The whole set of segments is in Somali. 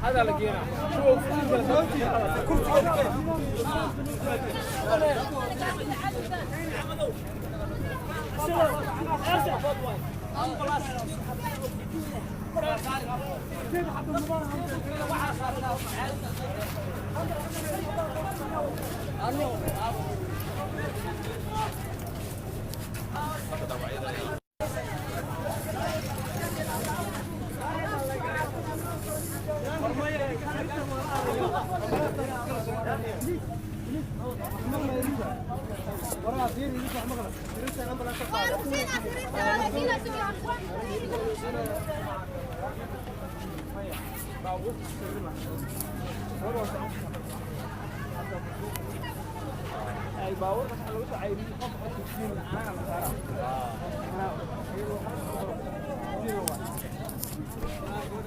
هذا لقينا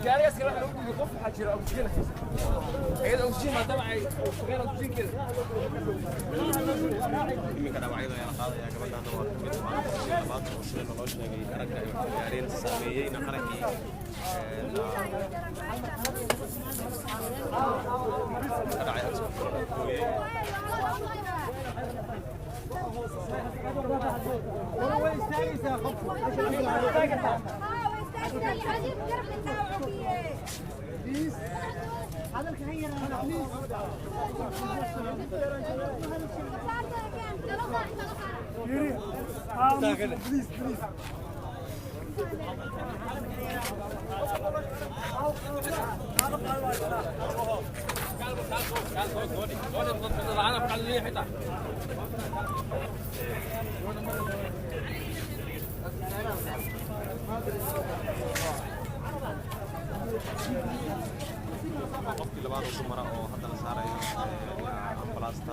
جاري اسكر انا ودي قف حاجه اوكسجين ايد اوكسجين ما تبعي غير اوكسجين كده iminka dhawacyada ayaa la qaadaya gabadhan waa mid labaad oo sida loo sheegay aragga ay gaareen saameeyayna qarankii qofkii labaad oo dumara oo hadda la saarayo ambalaasta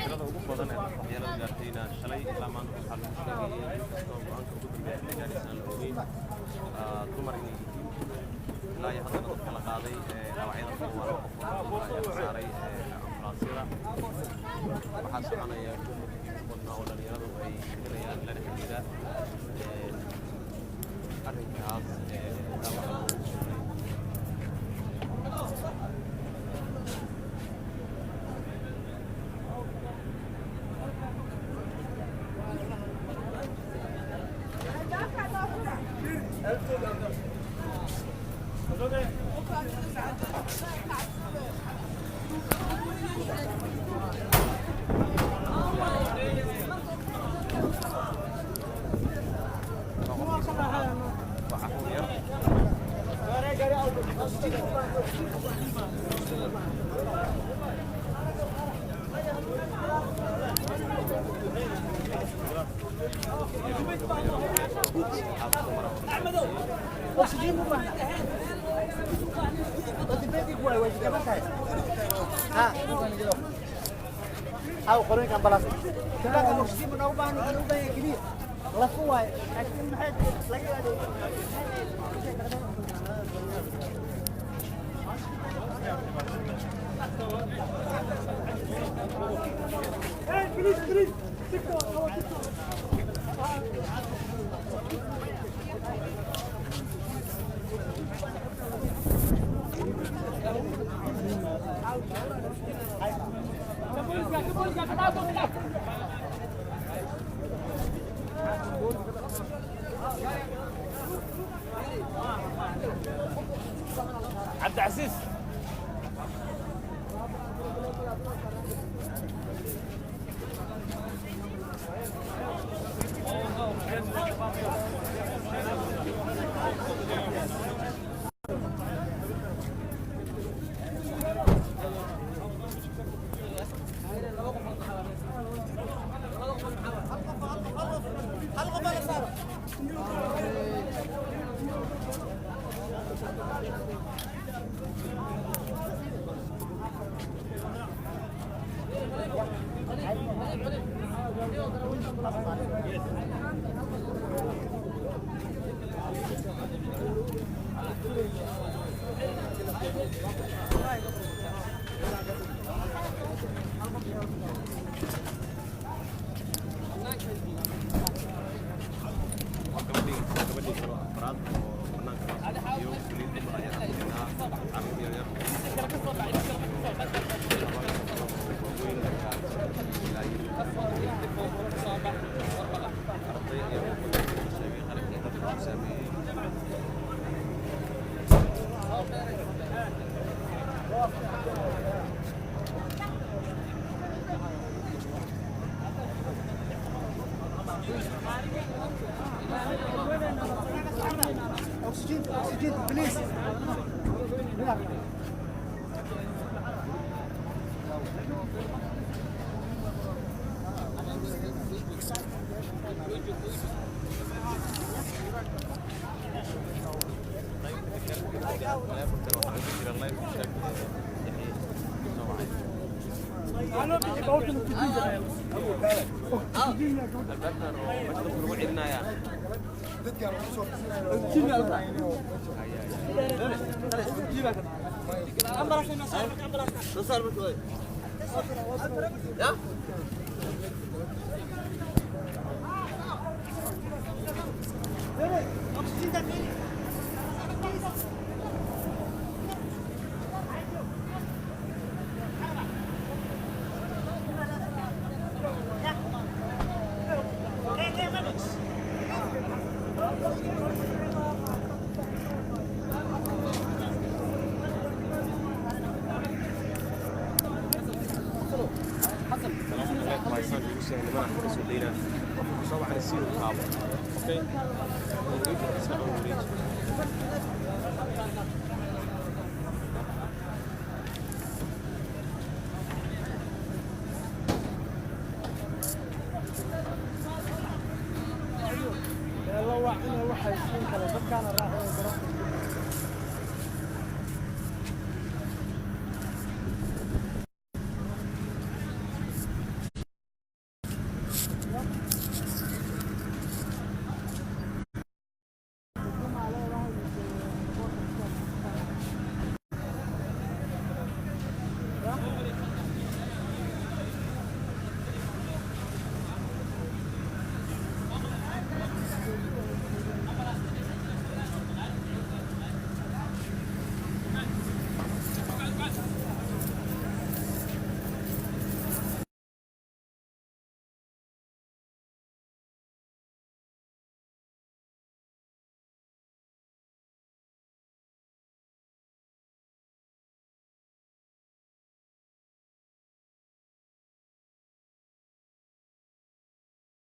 tirada ugu badan ee waxyeelada gaartayna shalay ilaa maanta waxaa lagu sheegayay inkastoo go-aanka ugu dambeeya xilligaanisan la ogeyn dumar inay yihiin ilaa iyo haddana dadka la qaaday dhaawacyada kuwa laba qof ayaa la saaray ambalaasyada waxaa soconaya gurmadkii ugu badnaa oo dhalinyaradu ay helinayaan lana xiriira arrinkaas dhaawaca loogu sugay أو قرنك أمبلاس. كذا المسجد من أوبان كبير. لفوا لكن ما حد لقي هذا. بليز. عبد العزيز أكسجين أكسجين بليز.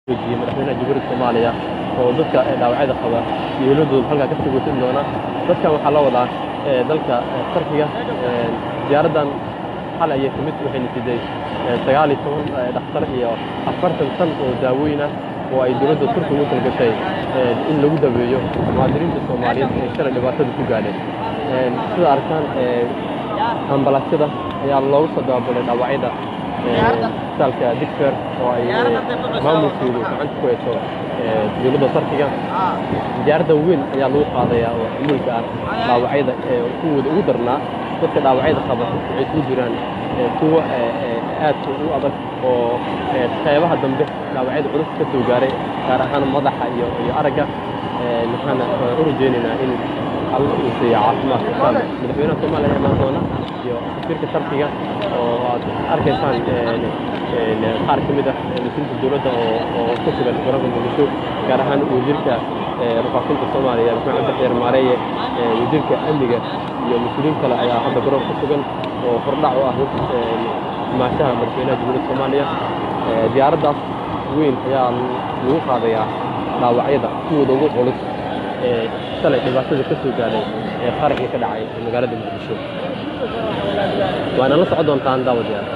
madaxweynaha jamhuuriyadda Soomaaliya oo dadka dhaawacyada qaba dawladdu halka ka sii watin doona dadkan waxaa la wadaa dalka Turkiga diyaaradan xal ay kamid waxay natiijay 19 dhakhtar iyo 40 tan oo daawooyin ah oo ay dawladda Turkiga u talgashay in lagu daweeyo muwaadiniinta Soomaaliyeed ee shalay dhibaatada ku gaadhay sida arkaan ambalaasada ayaa loogu soo daabulay dhaawacyada isbitaalka Digfer oo ay maamulkoodu gacanta ku hayso dawladda Turkiga diyaarada weyn ayaa lagu qaadayaa oo xamuulka ah dhaawacyada kuwooda ugu darnaa dadka dhaawacyada qaba waxay ku jiraan kuwa aad u adag oo qaybaha dambe dhaawacyada culus ka soo gaaray gaar ahaan madaxa iyo aragga waxaan u rajaynaynaa in الله يسيع عاصمة السابق مدحونا كمان لها مهضونا وكثير كشرطية وأركيسان الحارة كمدة لسنة الدولة وكسب القرآن المنشور كارهان وزيرك رفاقين الصومالية بسمع عبد الحير مارية وزيرك أمنية ومسؤولين كلا هذا قرآن كسبن وفرلع وأهوك ما شاء مدحونا جمهورية الصومالية ديارة وين يا الوقع ذي لا وعيدة هو ضوء خلص shalay dhibaatada ka soo gaaray qarxii ka dhacay magaalada Muqdisho waana la socon doontaan daawadayaal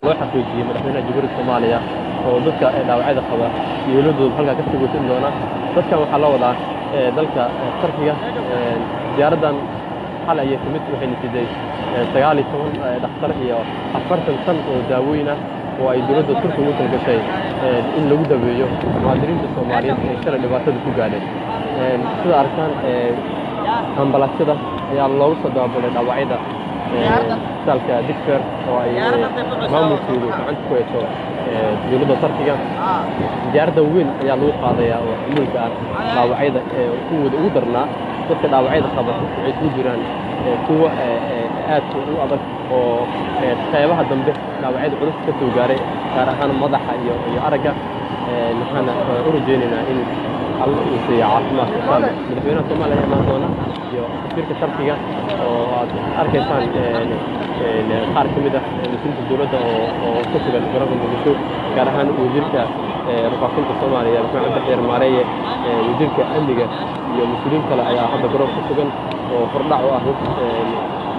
loo xaqiijiyay madaxweynaha jamhuuriyadda Soomaaliya oo dadka dhaawacyada qaba yeeladooda halka ka sugaysan doona dadkan waxaa la wadaa dalka Turkiga diyaaradan xal ay timid waxay natiijay 19 dhakhtar iyo 40 tan oo daawooyin ah oo ay dawladda Turkiga u talgashay in lagu daweeyo muwaadiniinta Soomaaliyeed ee shalay dhibaatada ku gaadhay sida arkaan ambalaasada ayaa loogu soo daabulay dhaawacyada isbitaalka Digfer oo ay maamulkoodu gacanta ku hayso dawladda Turkiga diyaaradda weyn ayaa lagu qaadayaa oo xamuulka ah dhaawacyada kuwooda ugu darnaa dadka dhaawacyada qaba waxay ku jiraan kuwa aad u adag oo qaybaha dambe dhaawacyada culus ka soo gaaray gaar ahaan madaxa iyo aragga waxaana u rajaynaynaa in الله يسيء عاصمة مدحونا الصومال أيام هذونا يو سفيرك تركيا وأركيسان خارج مده مسؤول الدولة وكتب البرامج المشهور كارهان وزيرك رفاقين الصومالية بسمع عبد الحير مارية وزيرك أندية يو مسؤولين كلا أيها هذا برامج كتبن وفرضوا أهو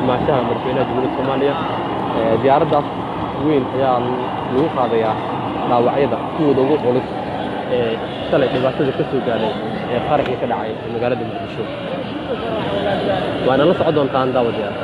مع شهر مدحونا جمهورية الصومالية زيارة وين يا نوح هذا يا لا وعيدا هو ضوء خالص shalay dhibaatada ka soo gaaray qarxii ka dhacay magaalada Muqdisho waana la socon doontaan daawadayaal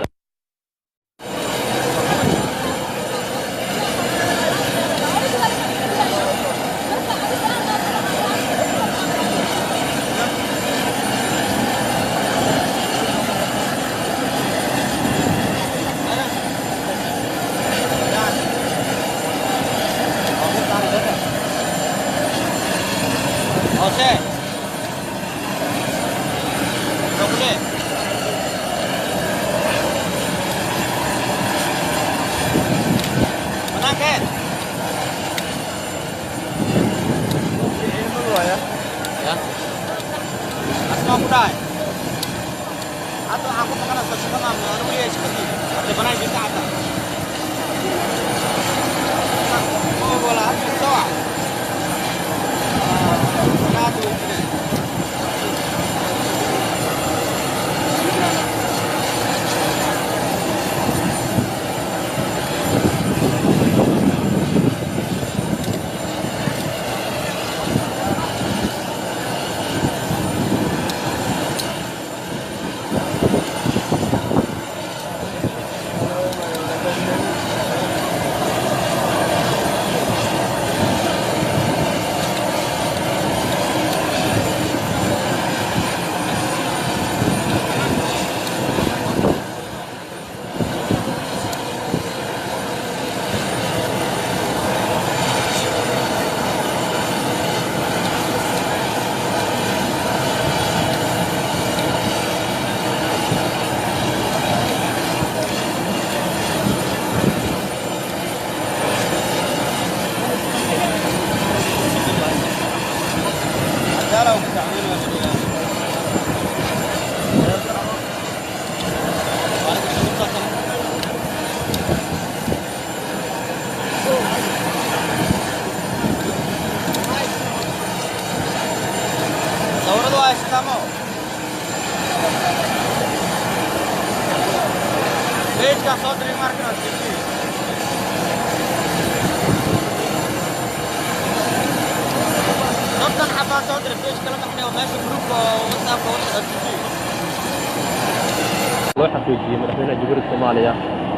loo xaqiijiyay madaxweynaha jamhuuriyadda Soomaaliya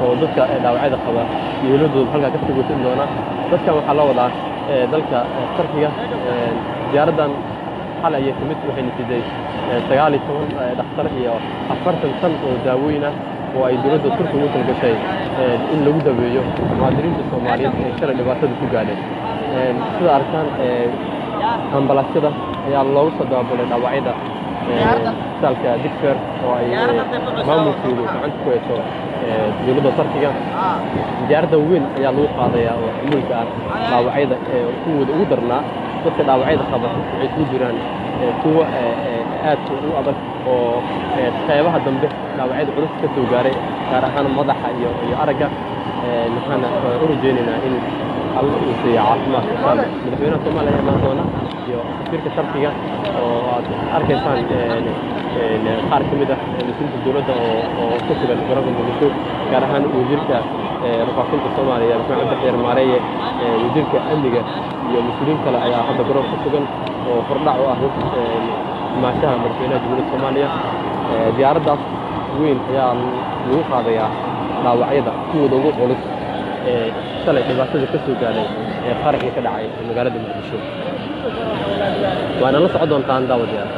oo dadka dhaawacyada qaba yeeladooda halka ka sugaysan doona dadkan waxaa la wadaa dalka Turkiga diyaaradan xal ay timid waxay natiijay 19 dhakhtar iyo 40 tan oo daawooyin ah oo ay dawladda Turkiga u talgashay in lagu daweeyo muwaadiniinta Soomaaliyeed ee shalay dhibaatada ku gaadhay sida arkaan ambalaasada ayaa loogu soo daabulay dhaawacyada isbitaalka Digfer oo ay maamulkoodu gacanta ku hayso dawladda Turkiga diyaaradda weyn ayaa lagu qaadayaa oo xamuulka ah dhaawacyada kuwooda ugu darnaa dadka dhaawacyada qaba waxay ku jiraan kuwa aad u adag oo qaybaha dambe dhaawacyada culus ka soo gaaray gaar ahaan madaxa iyo aragga waxaan u rajaynaynaa in alla uu siiyo caafimaad insha Allah madaxweynaha Soomaaliya imaan doona iyo safiirka Turkiga oo aad arkaysaan qaar ka mid ah mas'uuliyiinta dowladda oo ku sugan garoonka Muqdisho gaar ahaan wasiirka rafaafinta Soomaaliya Maxamed Cabdi Maareeye wasiirka amniga iyo mas'uuliyiin kale ayaa hadda garoonka ku sugan oo hordhac u ah maashaha madaxweynaha dowladda Soomaaliya diyaaraddaas weyn ayaa lagu qaadayaa dhaawacyada kuwooda ugu culus shalay dhibaatada ka soo gaadhay qaraxii ka dhacay magaalada Muqdisho waana la socon doontaan daawadayaal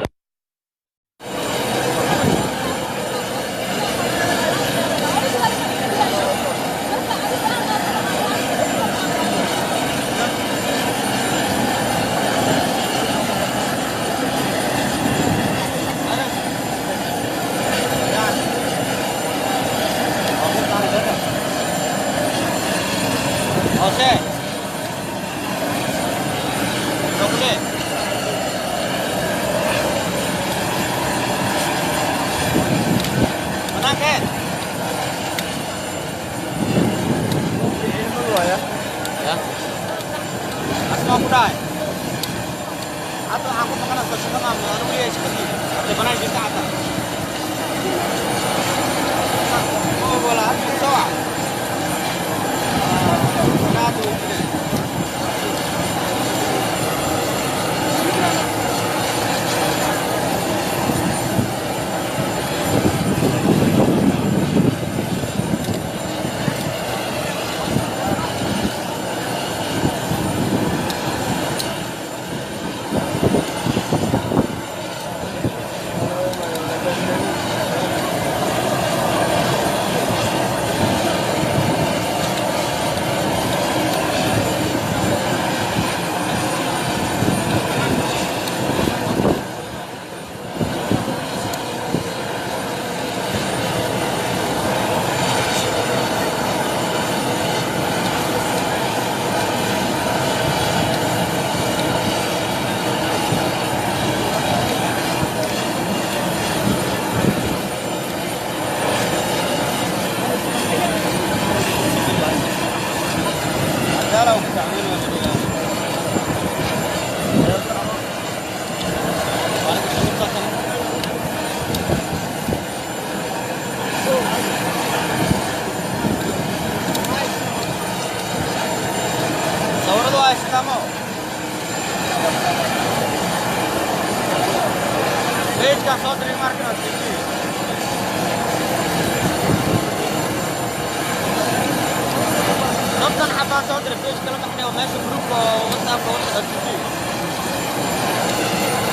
صوت الحبات صوت الفيش كلام احنا وماشي جروب واتساب واتساب